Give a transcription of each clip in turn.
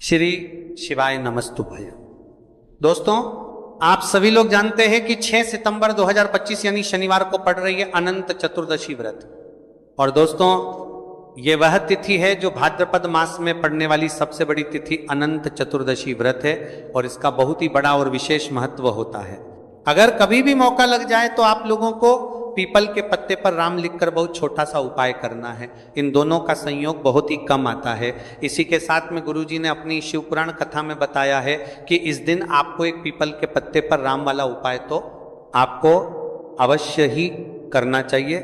श्री शिवाय नमस्तुभ्यं। दोस्तों, आप सभी लोग जानते हैं कि 6 सितंबर 2025 यानी शनिवार को पड़ रही है अनंत चतुर्दशी व्रत। और दोस्तों, ये वह तिथि है जो भाद्रपद मास में पड़ने वाली सबसे बड़ी तिथि अनंत चतुर्दशी व्रत है और इसका बहुत ही बड़ा और विशेष महत्व होता है। अगर कभी भी मौका लग जाए तो आप लोगों को पीपल के पत्ते पर राम लिखकर बहुत छोटा सा उपाय करना है। इन दोनों का संयोग बहुत ही कम आता है। इसी के साथ में गुरुजी ने अपनी शिवपुराण कथा में बताया है कि इस दिन आपको एक पीपल के पत्ते पर राम वाला उपाय तो आपको अवश्य ही करना चाहिए,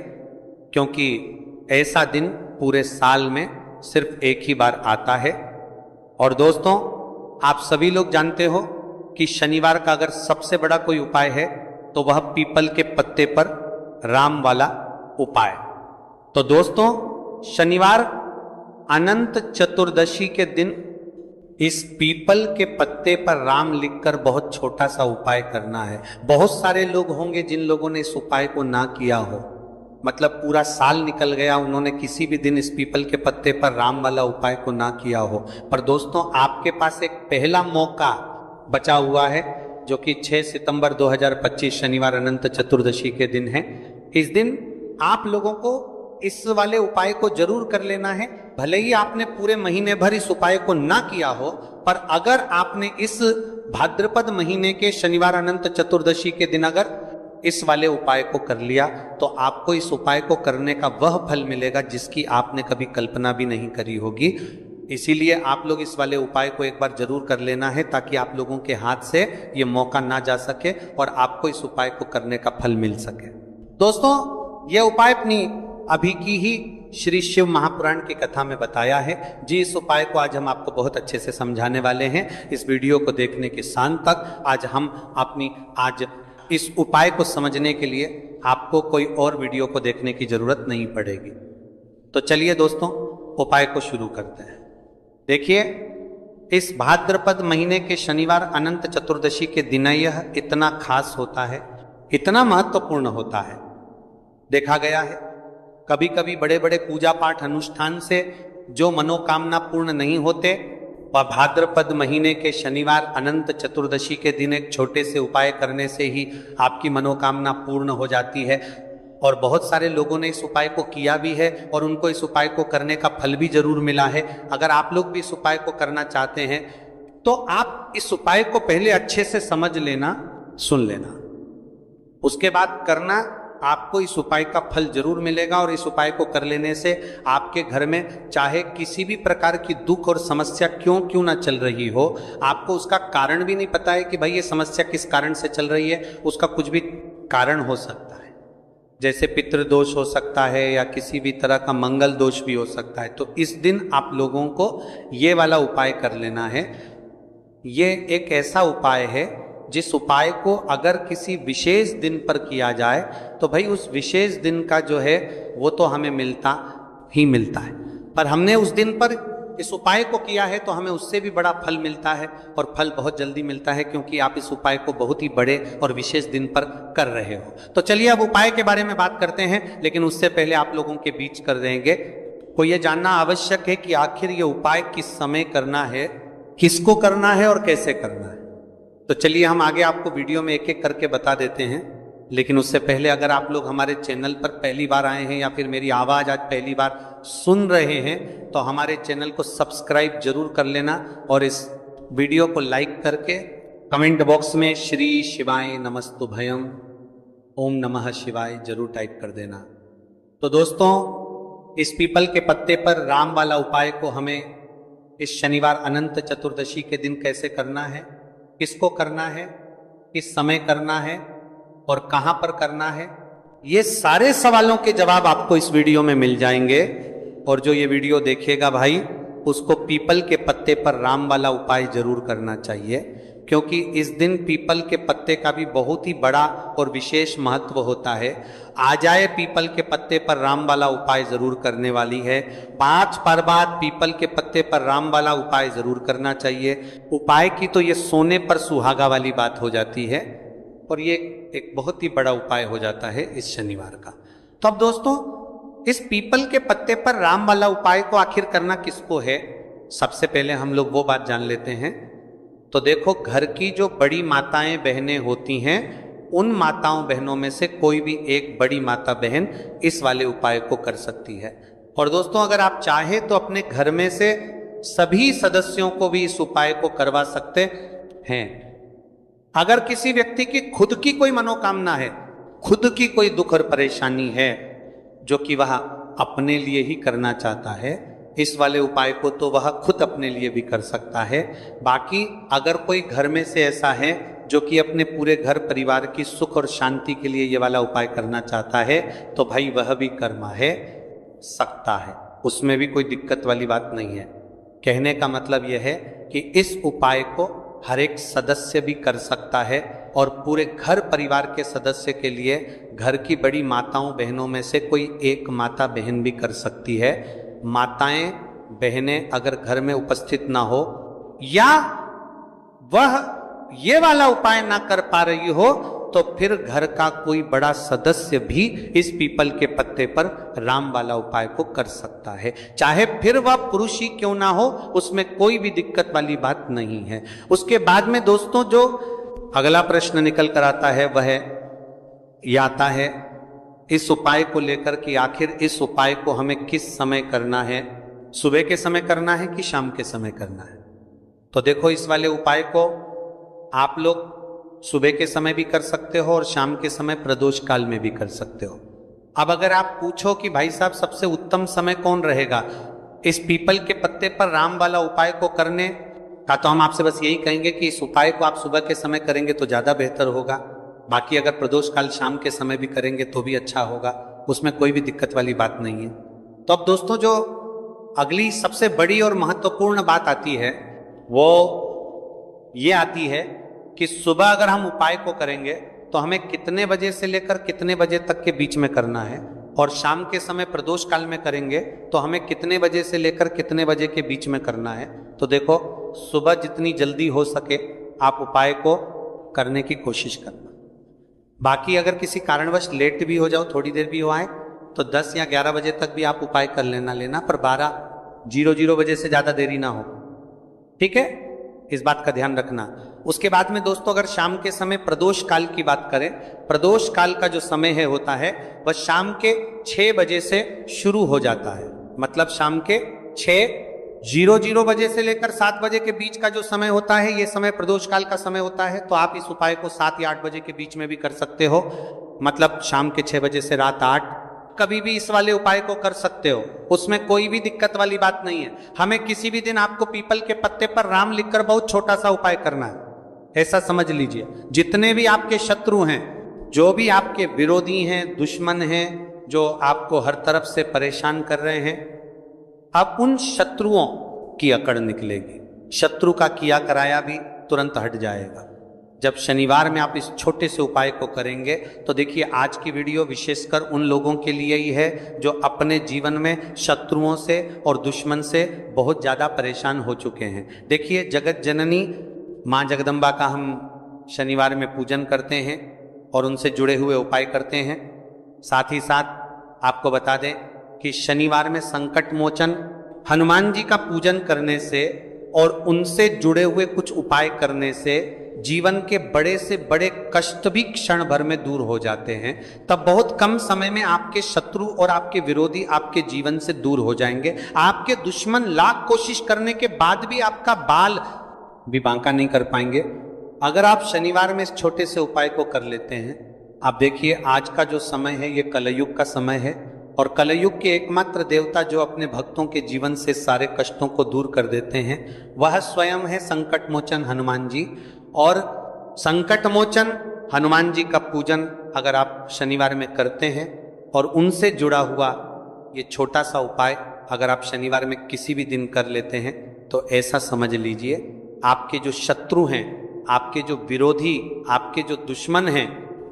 क्योंकि ऐसा दिन पूरे साल में सिर्फ एक ही बार आता है। और दोस्तों, आप सभी लोग जानते हो कि शनिवार का अगर सबसे बड़ा कोई उपाय है तो वह पीपल के पत्ते पर राम वाला उपाय। तो दोस्तों, शनिवार अनंत चतुर्दशी के दिन इस पीपल के पत्ते पर राम लिखकर बहुत छोटा सा उपाय करना है। बहुत सारे लोग होंगे जिन लोगों ने इस उपाय को ना किया हो, मतलब पूरा साल निकल गया, उन्होंने किसी भी दिन इस पीपल के पत्ते पर राम वाला उपाय को ना किया हो। पर दोस्तों, आपके पास एक पहला मौका बचा हुआ है, जो कि 6 सितंबर 2025 शनिवार अनंत चतुर्दशी के दिन है। इस दिन आप लोगों को इस वाले उपाय को जरूर कर लेना है। भले ही आपने पूरे महीने भर इस उपाय को ना किया हो, पर अगर आपने इस भाद्रपद महीने के शनिवार अनंत चतुर्दशी के दिन अगर इस वाले उपाय को कर लिया तो आपको इस उपाय को करने का वह फल मिलेगा जिसकी आपने कभी कल्पना भी नहीं करी होगी। इसीलिए आप लोग इस वाले उपाय को एक बार जरूर कर लेना है, ताकि आप लोगों के हाथ से ये मौका ना जा सके और आपको इस उपाय को करने का फल मिल सके। दोस्तों, यह उपाय अपनी अभी की ही श्री शिव महापुराण की कथा में बताया है जी। इस उपाय को आज हम आपको बहुत अच्छे से समझाने वाले हैं। इस वीडियो को देखने के शाम तक आज इस उपाय को समझने के लिए आपको कोई और वीडियो को देखने की जरूरत नहीं पड़ेगी। तो चलिए दोस्तों, उपाय को शुरू करते हैं। देखिए, इस भाद्रपद महीने के शनिवार अनंत चतुर्दशी के दिन यह इतना खास होता है, इतना महत्वपूर्ण होता है। देखा गया है कभी कभी बड़े बड़े पूजा पाठ अनुष्ठान से जो मनोकामना पूर्ण नहीं होते, वह भाद्रपद महीने के शनिवार अनंत चतुर्दशी के दिन एक छोटे से उपाय करने से ही आपकी मनोकामना पूर्ण हो जाती है। और बहुत सारे लोगों ने इस उपाय को किया भी है और उनको इस उपाय को करने का फल भी जरूर मिला है। अगर आप लोग भी इस उपाय को करना चाहते हैं तो आप इस उपाय को पहले अच्छे से समझ लेना, सुन लेना, उसके बाद करना। आपको इस उपाय का फल जरूर मिलेगा और इस उपाय को कर लेने से आपके घर में चाहे किसी भी प्रकार की दुख और समस्या क्यों ना चल रही हो, आपको उसका कारण भी नहीं पता है कि भाई ये समस्या किस कारण से चल रही है, उसका कुछ भी कारण हो सकता है। जैसे पितृदोष हो सकता है या किसी भी तरह का मंगल दोष भी हो सकता है। तो इस दिन आप लोगों को ये वाला उपाय कर लेना है। ये एक ऐसा उपाय है जिस उपाय को अगर किसी विशेष दिन पर किया जाए तो भाई उस विशेष दिन का जो है वो तो हमें मिलता ही मिलता है। पर हमने उस दिन पर इस उपाय को किया है तो हमें उससे भी बड़ा फल मिलता है, और फल बहुत जल्दी मिलता है, क्योंकि आप इस उपाय को बहुत ही बड़े और विशेष दिन पर कर रहे हो। तो चलिए अब उपाय के बारे में बात करते हैं, लेकिन उससे पहले आप लोगों के बीच कर देंगे को ये जानना आवश्यक है कि आखिर ये उपाय किस समय करना है, किसको करना है और कैसे करना है। तो चलिए हम आगे आपको वीडियो में एक एक करके बता देते हैं। लेकिन उससे पहले अगर आप लोग हमारे चैनल पर पहली बार आए हैं या फिर मेरी आवाज़ आज पहली बार सुन रहे हैं तो हमारे चैनल को सब्सक्राइब जरूर कर लेना और इस वीडियो को लाइक करके कमेंट बॉक्स में श्री शिवाय नमस्तुभ्यं ओम नमः शिवाय जरूर टाइप कर देना। तो दोस्तों, इस पीपल के पत्ते पर राम वाला उपाय को हमें इस शनिवार अनंत चतुर्दशी के दिन कैसे करना है, किसको करना है, किस समय करना है और कहां पर करना है, ये सारे सवालों के जवाब आपको इस वीडियो में मिल जाएंगे। और जो ये वीडियो देखेगा भाई, उसको पीपल के पत्ते पर राम वाला उपाय जरूर करना चाहिए, क्योंकि इस दिन पीपल के पत्ते का भी बहुत ही बड़ा और विशेष महत्व होता है। आ जाए पीपल के पत्ते पर राम वाला उपाय जरूर करने वाली है। 5 बार बाद पीपल के पत्ते पर राम वाला उपाय जरूर करना चाहिए। उपाय की तो ये सोने पर सुहागा वाली बात हो जाती है और ये एक बहुत ही बड़ा उपाय हो जाता है इस शनिवार का। तो अब दोस्तों, इस पीपल के पत्ते पर राम वाला उपाय को आखिर करना किसको है, सबसे पहले हम लोग वो बात जान लेते हैं। तो देखो, घर की जो बड़ी माताएं बहनें होती हैं, उन माताओं बहनों में से कोई भी एक बड़ी माता बहन इस वाले उपाय को कर सकती है। और दोस्तों, अगर आप चाहे तो अपने घर में से सभी सदस्यों को भी इस उपाय को करवा सकते हैं। अगर किसी व्यक्ति की खुद की कोई मनोकामना है, खुद की कोई दुख और परेशानी है जो कि वह अपने लिए ही करना चाहता है, इस वाले उपाय को तो वह खुद अपने लिए भी कर सकता है। बाकी अगर कोई घर में से ऐसा है जो कि अपने पूरे घर परिवार की सुख और शांति के लिए ये वाला उपाय करना चाहता है, तो भाई वह भी कर्मा है सकता है, उसमें भी कोई दिक्कत वाली बात नहीं है। कहने का मतलब यह है कि इस उपाय को हर एक सदस्य भी कर सकता है और पूरे घर परिवार के सदस्य के लिए घर की बड़ी माताओं बहनों में से कोई एक माता बहन भी कर सकती है। माताएं बहनें अगर घर में उपस्थित ना हो या वह ये वाला उपाय ना कर पा रही हो, तो फिर घर का कोई बड़ा सदस्य भी इस पीपल के पत्ते पर राम वाला उपाय को कर सकता है, चाहे फिर वह पुरुष ही क्यों ना हो, उसमें कोई भी दिक्कत वाली बात नहीं है। उसके बाद में दोस्तों जो अगला प्रश्न निकल कर आता है वह यह आता है इस उपाय को लेकर कि आखिर इस उपाय को हमें किस समय करना है, सुबह के समय करना है कि शाम के समय करना है। तो देखो, इस वाले उपाय को आप लोग सुबह के समय भी कर सकते हो और शाम के समय प्रदोष काल में भी कर सकते हो। अब अगर आप पूछो कि भाई साहब सबसे उत्तम समय कौन रहेगा इस पीपल के पत्ते पर राम वाला उपाय को करने का, तो हम आपसे बस यही कहेंगे कि इस उपाय को आप सुबह के समय करेंगे तो ज्यादा बेहतर होगा। बाकी अगर प्रदोष काल शाम के समय भी करेंगे तो भी अच्छा होगा, उसमें कोई भी दिक्कत वाली बात नहीं है। तो अब दोस्तों, जो अगली सबसे बड़ी और महत्वपूर्ण बात आती है वो ये आती है कि सुबह अगर हम उपाय को करेंगे तो हमें कितने बजे से लेकर कितने बजे तक के बीच में करना है, और शाम के समय प्रदोष काल में करेंगे तो हमें कितने बजे से लेकर कितने बजे के बीच में करना है। तो देखो, सुबह जितनी जल्दी हो सके आप उपाय को करने की कोशिश करना। बाकी अगर किसी कारणवश लेट भी हो जाओ, थोड़ी देर भी हो आए, तो 10 या 11 बजे तक भी आप उपाय कर लेना, पर 12:00 बजे से ज्यादा देरी ना हो, ठीक है, इस बात का ध्यान रखना। उसके बाद में दोस्तों, अगर शाम के समय प्रदोष काल की बात करें, प्रदोष काल का जो समय है होता है वह शाम के 6 बजे से शुरू हो जाता है। मतलब शाम के 6:00 बजे से लेकर 7 बजे के बीच का जो समय होता है, ये समय प्रदोष काल का समय होता है। तो आप इस उपाय को 7 या 8 बजे के बीच में भी कर सकते हो, मतलब शाम के 6 बजे से रात 8, कभी भी इस वाले उपाय को कर सकते हो, उसमें कोई भी दिक्कत वाली बात नहीं है। हमें किसी भी दिन आपको पीपल के पत्ते पर राम लिखकर बहुत छोटा सा उपाय करना है, ऐसा समझ लीजिए। जितने भी आपके शत्रु हैं, जो भी आपके विरोधी हैं, दुश्मन हैं, जो आपको हर तरफ से परेशान कर रहे हैं, अब उन शत्रुओं की अकड़ निकलेगी, शत्रु का किया कराया भी तुरंत हट जाएगा जब शनिवार में आप इस छोटे से उपाय को करेंगे। तो देखिए, आज की वीडियो विशेषकर उन लोगों के लिए ही है जो अपने जीवन में शत्रुओं से और दुश्मन से बहुत ज़्यादा परेशान हो चुके हैं। देखिए, जगत जननी माँ जगदम्बा का हम शनिवार में पूजन करते हैं और उनसे जुड़े हुए उपाय करते हैं। साथ ही साथ आपको बता दें कि शनिवार में संकट मोचन हनुमान जी का पूजन करने से और उनसे जुड़े हुए कुछ उपाय करने से जीवन के बड़े से बड़े कष्ट भी क्षण भर में दूर हो जाते हैं। तब बहुत कम समय में आपके शत्रु और आपके विरोधी आपके जीवन से दूर हो जाएंगे। आपके दुश्मन लाख कोशिश करने के बाद भी आपका बाल भी बांका नहीं कर पाएंगे अगर आप शनिवार में इस छोटे से उपाय को कर लेते हैं। आप देखिए, आज का जो समय है ये कलयुग का समय है, और कलयुग के एकमात्र देवता जो अपने भक्तों के जीवन से सारे कष्टों को दूर कर देते हैं वह स्वयं है संकट मोचन हनुमान जी। और संकट मोचन हनुमान जी का पूजन अगर आप शनिवार में करते हैं और उनसे जुड़ा हुआ ये छोटा सा उपाय अगर आप शनिवार में किसी भी दिन कर लेते हैं, तो ऐसा समझ लीजिए आपके जो शत्रु हैं, आपके जो विरोधी, आपके जो दुश्मन हैं,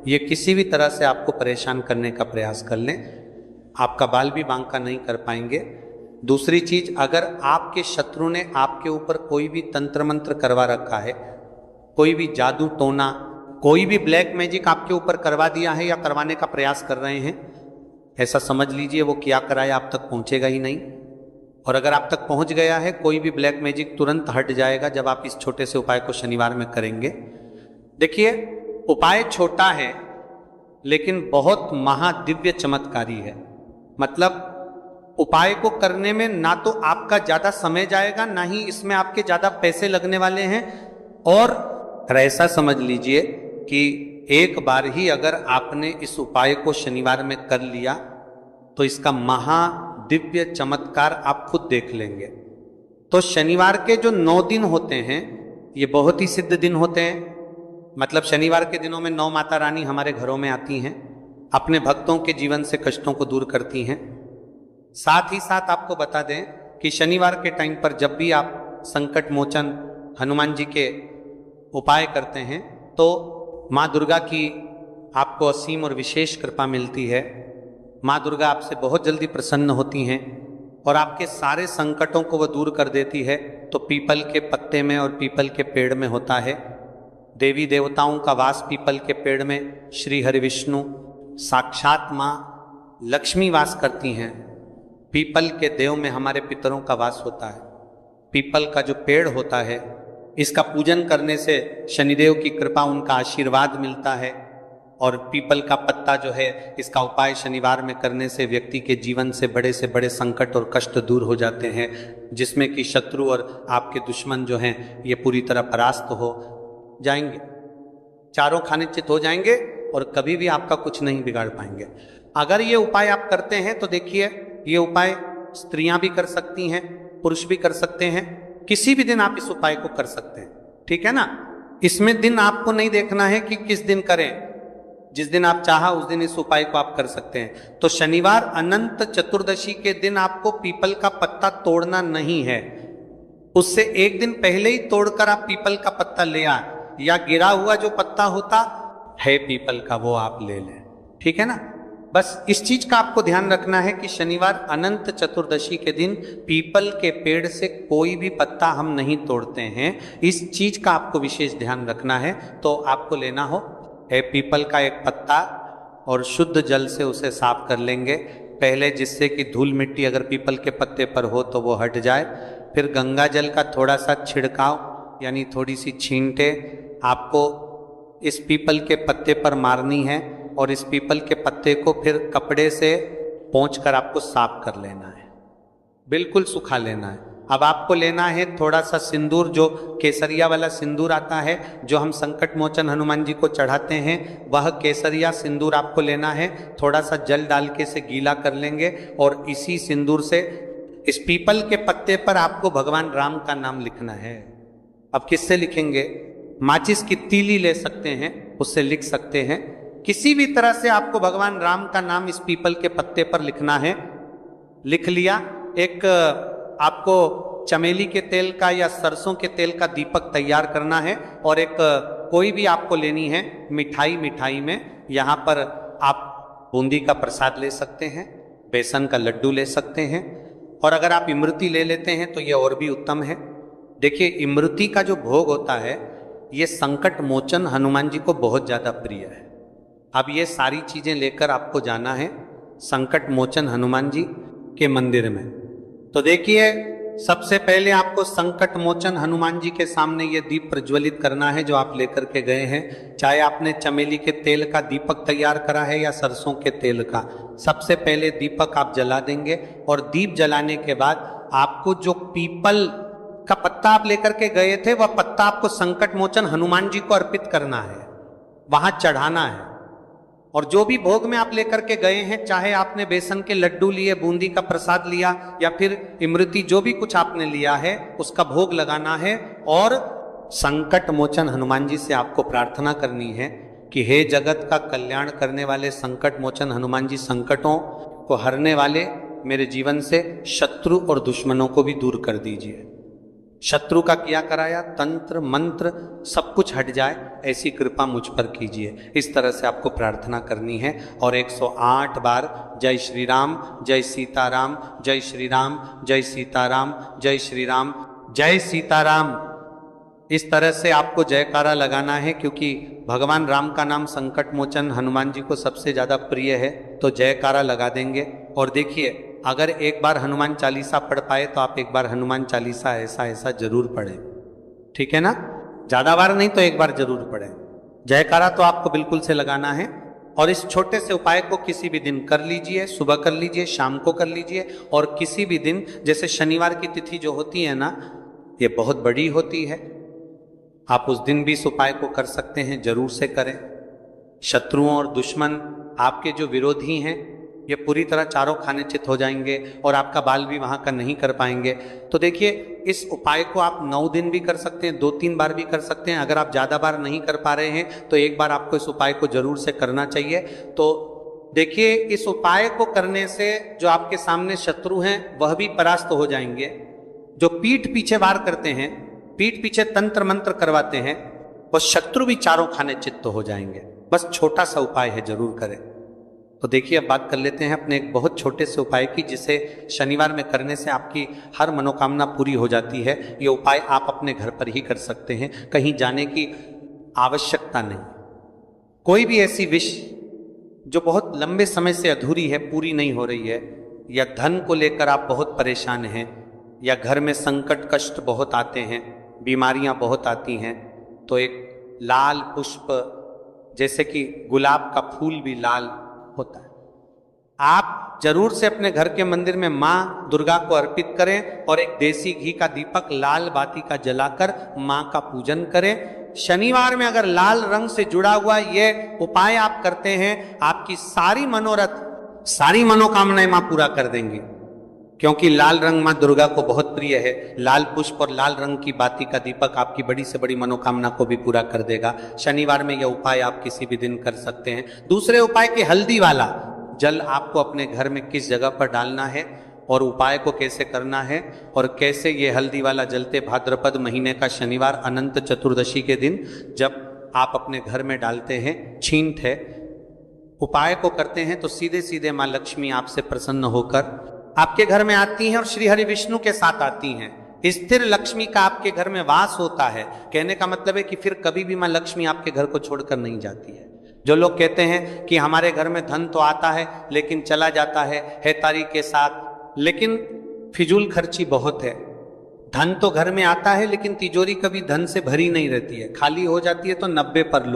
ये किसी भी तरह से आपको परेशान करने का प्रयास कर लें, आपका बाल भी बांका नहीं कर पाएंगे। दूसरी चीज, अगर आपके शत्रु ने आपके ऊपर कोई भी तंत्र मंत्र करवा रखा है, कोई भी जादू टोना, कोई भी ब्लैक मैजिक आपके ऊपर करवा दिया है या करवाने का प्रयास कर रहे हैं, ऐसा समझ लीजिए वो क्या कराया आप तक पहुंचेगा ही नहीं। और अगर आप तक पहुंच गया है, कोई भी ब्लैक मैजिक तुरंत हट जाएगा जब आप इस छोटे से उपाय को शनिवार में करेंगे। देखिए, उपाय छोटा है लेकिन बहुत महादिव्य चमत्कारी है। मतलब उपाय को करने में ना तो आपका ज्यादा समय जाएगा, ना ही इसमें आपके ज्यादा पैसे लगने वाले हैं। और ऐसा समझ लीजिए कि एक बार ही अगर आपने इस उपाय को शनिवार में कर लिया तो इसका महादिव्य चमत्कार आप खुद देख लेंगे। तो शनिवार के जो 9 दिन होते हैं ये बहुत ही सिद्ध दिन होते हैं। मतलब शनिवार के दिनों में 9 माता रानी हमारे घरों में आती हैं, अपने भक्तों के जीवन से कष्टों को दूर करती हैं। साथ ही साथ आपको बता दें कि शनिवार के टाइम पर जब भी आप संकट मोचन हनुमान जी के उपाय करते हैं तो माँ दुर्गा की आपको असीम और विशेष कृपा मिलती है। माँ दुर्गा आपसे बहुत जल्दी प्रसन्न होती हैं और आपके सारे संकटों को वह दूर कर देती है। तो पीपल के पत्ते में और पीपल के पेड़ में होता है। देवी देवताओं का वास पीपल के पेड़ में। श्री हरि विष्णु साक्षात माँ लक्ष्मी वास करती हैं। पीपल के देव में हमारे पितरों का वास होता है। पीपल का जो पेड़ होता है, इसका पूजन करने से शनिदेव की कृपा, उनका आशीर्वाद मिलता है। और पीपल का पत्ता जो है, इसका उपाय शनिवार में करने से व्यक्ति के जीवन से बड़े संकट और कष्ट दूर हो जाते हैं, जिसमें कि शत्रु और आपके दुश्मन जो हैं ये पूरी तरह परास्त हो जाएंगे, चारों खाने चित हो जाएंगे और कभी भी आपका कुछ नहीं बिगाड़ पाएंगे। अगर ये उपाय आप करते हैं तो देखिए, ये उपाय स्त्रियां भी कर सकती हैं, पुरुष भी कर सकते हैं। किसी भी दिन आप इस उपाय को कर सकते हैं, ठीक है ना। इसमें दिन आपको नहीं देखना है कि किस दिन करें, जिस दिन आप चाहा उस दिन इस उपाय को आप कर सकते हैं। तो शनिवार अनंत चतुर्दशी के दिन आपको पीपल का पत्ता तोड़ना नहीं है, उससे एक दिन पहले ही तोड़कर आप पीपल का पत्ता ले आए, या गिरा हुआ जो पत्ता होता है पीपल का वो आप ले लें, ठीक है ना। बस इस चीज का आपको ध्यान रखना है कि शनिवार अनंत चतुर्दशी के दिन पीपल के पेड़ से कोई भी पत्ता हम नहीं तोड़ते हैं। इस चीज का आपको विशेष ध्यान रखना है। तो आपको लेना हो है पीपल का एक पत्ता और शुद्ध जल से उसे साफ कर लेंगे पहले, जिससे कि धूल मिट्टी अगर पीपल के पत्ते पर हो तो वो हट जाए। फिर गंगा जल का थोड़ा सा छिड़काव यानी थोड़ी सी छींटे आपको इस पीपल के पत्ते पर मारनी है और इस पीपल के पत्ते को फिर कपड़े से पोंछकर आपको साफ कर लेना है, बिल्कुल सुखा लेना है। अब आपको लेना है थोड़ा सा सिंदूर, जो केसरिया वाला सिंदूर आता है जो हम संकट मोचन हनुमान जी को चढ़ाते हैं, वह केसरिया सिंदूर आपको लेना है। थोड़ा सा जल डाल के से गीला कर लेंगे और इसी सिंदूर से इस पीपल के पत्ते पर आपको भगवान राम का नाम लिखना है। अब किससे लिखेंगे? माचिस की तीली ले सकते हैं, उससे लिख सकते हैं। किसी भी तरह से आपको भगवान राम का नाम इस पीपल के पत्ते पर लिखना है। लिख लिया। एक आपको चमेली के तेल का या सरसों के तेल का दीपक तैयार करना है और एक कोई भी आपको लेनी है मिठाई में यहाँ पर आप बूंदी का प्रसाद ले सकते हैं, बेसन का लड्डू ले सकते हैं, और अगर आप इमरती ले लेते हैं तो ये और भी उत्तम है। देखिए, इमरती का जो भोग होता है ये संकट मोचन हनुमान जी को बहुत ज्यादा प्रिय है। अब ये सारी चीजें लेकर आपको जाना है संकट मोचन हनुमान जी के मंदिर में। तो देखिए, सबसे पहले आपको संकट मोचन हनुमान जी के सामने ये दीप प्रज्वलित करना है जो आप लेकर के गए हैं। चाहे आपने चमेली के तेल का दीपक तैयार करा है या सरसों के तेल का, सबसे पहले दीपक आप जला देंगे और दीप जलाने के बाद आपको जो पीपल का पत्ता आप लेकर के गए थे वह पत्ता आपको संकट मोचन हनुमान जी को अर्पित करना है, वहां चढ़ाना है। और जो भी भोग में आप लेकर के गए हैं, चाहे आपने बेसन के लड्डू लिए, बूंदी का प्रसाद लिया या फिर इमरती, जो भी कुछ आपने लिया है उसका भोग लगाना है। और संकट मोचन हनुमान जी से आपको प्रार्थना करनी है कि हे जगत का कल्याण करने वाले संकट मोचन हनुमान जी, संकटों को हरने वाले, मेरे जीवन से शत्रु और दुश्मनों को भी दूर कर दीजिए। शत्रु का किया कराया तंत्र मंत्र सब कुछ हट जाए, ऐसी कृपा मुझ पर कीजिए। इस तरह से आपको प्रार्थना करनी है और 108 बार जय श्री राम, जय सीताराम, जय श्री राम, जय सीताराम, जय श्री राम, जय सीताराम, इस तरह से आपको जयकारा लगाना है। क्योंकि भगवान राम का नाम संकट मोचन हनुमान जी को सबसे ज्यादा प्रिय है, तो जयकारा लगा देंगे। और देखिए, अगर एक बार हनुमान चालीसा पढ़ पाए तो आप एक बार हनुमान चालीसा ऐसा ऐसा जरूर पढ़ें, ठीक है ना। ज्यादा बार नहीं तो एक बार जरूर पढ़ें। जयकारा तो आपको बिल्कुल से लगाना है। और इस छोटे से उपाय को किसी भी दिन कर लीजिए, सुबह कर लीजिए, शाम को कर लीजिए, और किसी भी दिन, जैसे शनिवार की तिथि जो होती है ना, ये बहुत बड़ी होती है, आप उस दिन भी इस उपाय को कर सकते हैं, जरूर से करें। शत्रुओं और दुश्मन, आपके जो विरोधी हैं, ये पूरी तरह चारों खाने चित हो जाएंगे और आपका बाल भी वहां का नहीं कर पाएंगे। तो देखिए, इस उपाय को आप 9 दिन भी कर सकते हैं, 2-3 बार भी कर सकते हैं। अगर आप ज्यादा बार नहीं कर पा रहे हैं तो एक बार आपको इस उपाय को जरूर से करना चाहिए। तो देखिए, इस उपाय को करने से जो आपके सामने शत्रु हैं वह भी परास्त हो जाएंगे। जो पीठ पीछे वार करते हैं, पीठ पीछे तंत्र मंत्र करवाते हैं, वह शत्रु भी चारों खाने चित्त हो जाएंगे। बस छोटा सा उपाय है, जरूर करें। तो देखिए, अब बात कर लेते हैं अपने एक बहुत छोटे से उपाय की, जिसे शनिवार में करने से आपकी हर मनोकामना पूरी हो जाती है। ये उपाय आप अपने घर पर ही कर सकते हैं, कहीं जाने की आवश्यकता नहीं। कोई भी ऐसी विश जो बहुत लंबे समय से अधूरी है, पूरी नहीं हो रही है, या धन को लेकर आप बहुत परेशान हैं, या घर में संकट कष्ट बहुत आते हैं, बीमारियां बहुत आती हैं, तो एक लाल पुष्प, जैसे कि गुलाब का फूल भी लाल होता है, आप जरूर से अपने घर के मंदिर में मां दुर्गा को अर्पित करें और एक देसी घी का दीपक लाल बाती का जलाकर मां का पूजन करें। शनिवार में अगर लाल रंग से जुड़ा हुआ ये उपाय आप करते हैं, आपकी सारी मनोरथ, सारी मनोकामनाएं मां पूरा कर देंगी, क्योंकि लाल रंग मां दुर्गा को बहुत प्रिय है। लाल पुष्प और लाल रंग की बाती का दीपक आपकी बड़ी से बड़ी मनोकामना को भी पूरा कर देगा। शनिवार में यह उपाय आप किसी भी दिन कर सकते हैं। दूसरे उपाय के हल्दी वाला जल आपको अपने घर में किस जगह पर डालना है और उपाय को कैसे करना है, और कैसे ये हल्दी वाला जलते भाद्रपद महीने का शनिवार अनंत चतुर्दशी के दिन जब आप अपने घर में डालते हैं, छींट है, उपाय को करते हैं, तो सीधे सीधे मां लक्ष्मी आपसे प्रसन्न होकर आपके घर में आती हैं और श्री हरि विष्णु के साथ आती हैं। स्थिर लक्ष्मी का आपके घर में वास होता है। कहने का मतलब है कि फिर कभी भी मां लक्ष्मी आपके घर को छोड़कर नहीं जाती है। जो लोग कहते हैं कि हमारे घर में धन तो आता है लेकिन चला जाता है तारी के साथ, लेकिन फिजूल खर्ची बहुत है। धन तो घर में आता है लेकिन तिजोरी कभी धन से भरी नहीं रहती है, खाली हो जाती है। तो 90 पर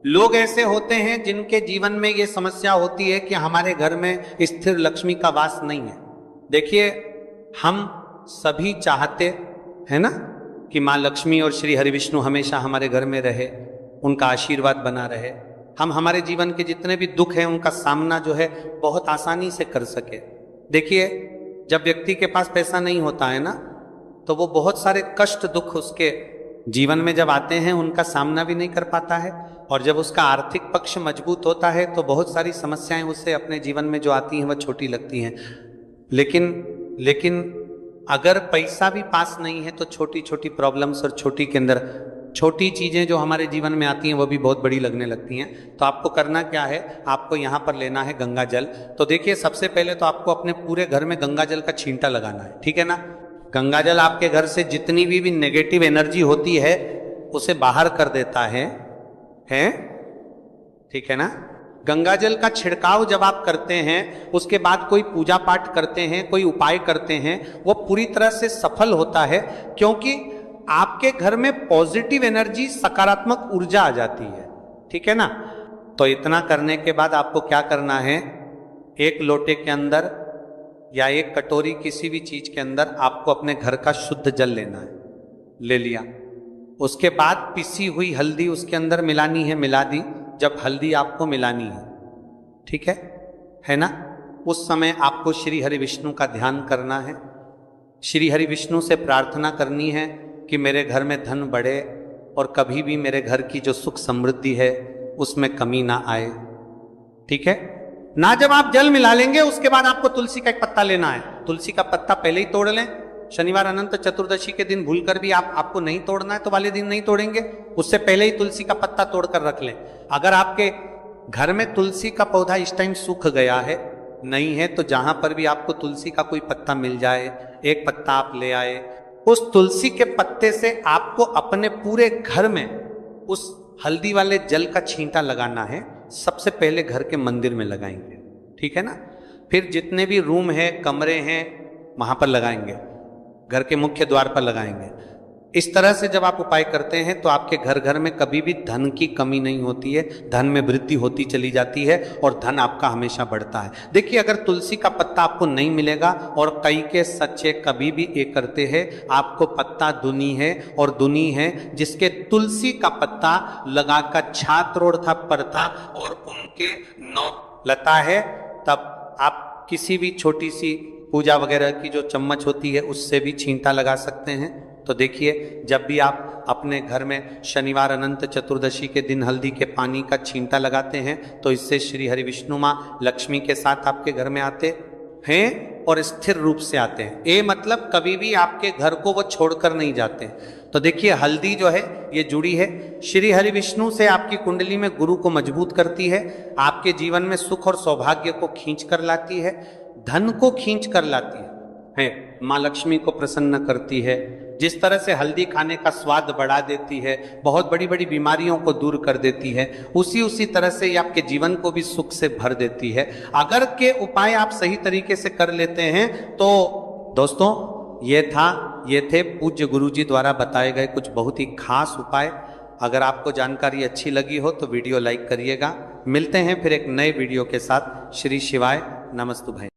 लोग ऐसे होते हैं जिनके जीवन में ये समस्या होती है कि हमारे घर में स्थिर लक्ष्मी का वास नहीं है। देखिए, हम सभी चाहते हैं ना कि मां लक्ष्मी और श्री हरि विष्णु हमेशा हमारे घर में रहे, उनका आशीर्वाद बना रहे, हम हमारे जीवन के जितने भी दुख हैं उनका सामना जो है बहुत आसानी से कर सके। देखिए, जब व्यक्ति के पास पैसा नहीं होता है ना, तो वो बहुत सारे कष्ट दुख उसके जीवन में जब आते हैं उनका सामना भी नहीं कर पाता है, और जब उसका आर्थिक पक्ष मजबूत होता है तो बहुत सारी समस्याएं उससे अपने जीवन में जो आती हैं वह छोटी लगती हैं। लेकिन अगर पैसा भी पास नहीं है तो छोटी छोटी प्रॉब्लम्स और छोटी के अंदर छोटी चीजें जो हमारे जीवन में आती हैं वो भी बहुत बड़ी लगने लगती हैं। तो आपको करना क्या है, आपको यहाँ पर लेना है गंगा जल। तो देखिए, सबसे पहले तो आपको अपने पूरे घर में गंगा जल का छींटा लगाना है, ठीक है ना। गंगा जल आपके घर से जितनी भी नेगेटिव एनर्जी होती है उसे बाहर कर देता है, ठीक है ना। गंगा जल का छिड़काव जब आप करते हैं, उसके बाद कोई पूजा पाठ करते हैं, कोई उपाय करते हैं, वो पूरी तरह से सफल होता है, क्योंकि आपके घर में पॉजिटिव एनर्जी, सकारात्मक ऊर्जा आ जाती है, ठीक है ना। तो इतना करने के बाद आपको क्या करना है, एक लोटे के अंदर या एक कटोरी किसी भी चीज के अंदर आपको अपने घर का शुद्ध जल लेना है, ले लिया। उसके बाद पिसी हुई हल्दी उसके अंदर मिलानी है, मिला दी। जब हल्दी आपको मिलानी है, ठीक है ना, उस समय आपको श्री हरि विष्णु का ध्यान करना है। श्री हरि विष्णु से प्रार्थना करनी है कि मेरे घर में धन बढ़े और कभी भी मेरे घर की जो सुख समृद्धि है उसमें कमी ना आए, ठीक है ना। जब आप जल मिला लेंगे उसके बाद आपको तुलसी का एक पत्ता लेना है। तुलसी का पत्ता पहले ही तोड़ लें। शनिवार अनंत चतुर्दशी के दिन भूलकर भी आपको नहीं तोड़ना है तो वाले दिन नहीं तोड़ेंगे, उससे पहले ही तुलसी का पत्ता तोड़कर रख लें। अगर आपके घर में तुलसी का पौधा इस टाइम सूख गया है, नहीं है, तो जहां पर भी आपको तुलसी का कोई पत्ता मिल जाए, एक पत्ता आप ले आए। उस तुलसी के पत्ते से आपको अपने पूरे घर में उस हल्दी वाले जल का छींटा लगाना है। सबसे पहले घर के मंदिर में लगाएंगे, ठीक है ना। फिर जितने भी रूम है, कमरे हैं, वहां पर लगाएंगे, घर के मुख्य द्वार पर लगाएंगे। इस तरह से जब आप उपाय करते हैं तो आपके घर घर में कभी भी धन की कमी नहीं होती है, धन में वृद्धि होती चली जाती है और धन आपका हमेशा बढ़ता है। देखिए, अगर तुलसी का पत्ता आपको नहीं मिलेगा, और कई के सच्चे कभी भी ये करते हैं, आपको पत्ता दुनी है और दुनी है जिसके तुलसी का पत्ता लगाकर छात्र था पड़ता और उनके नौ लता है, तब आप किसी भी छोटी सी पूजा वगैरह की जो चम्मच होती है उससे भी छींटा लगा सकते हैं। तो देखिए, जब भी आप अपने घर में शनिवार अनंत चतुर्दशी के दिन हल्दी के पानी का छींटा लगाते हैं तो इससे श्री हरि विष्णु माँ लक्ष्मी के साथ आपके घर में आते हैं और स्थिर रूप से आते हैं। ये मतलब कभी भी आपके घर को वो छोड़कर नहीं जाते। तो देखिए, हल्दी जो है ये जुड़ी है श्री हरि विष्णु से, आपकी कुंडली में गुरु को मजबूत करती है, आपके जीवन में सुख और सौभाग्य को खींच कर लाती है, धन को खींच कर लाती है, माँ लक्ष्मी को प्रसन्न करती है। जिस तरह से हल्दी खाने का स्वाद बढ़ा देती है, बहुत बड़ी बड़ी बीमारियों को दूर कर देती है, उसी तरह से ये आपके जीवन को भी सुख से भर देती है। अगर के उपाय आप सही तरीके से कर लेते हैं तो दोस्तों, ये थे पूज्य गुरुजी द्वारा बताए गए कुछ बहुत ही खास उपाय। अगर आपको जानकारी अच्छी लगी हो तो वीडियो लाइक करिएगा। मिलते हैं फिर एक नए वीडियो के साथ। श्री शिवाय नमस्तु भाई।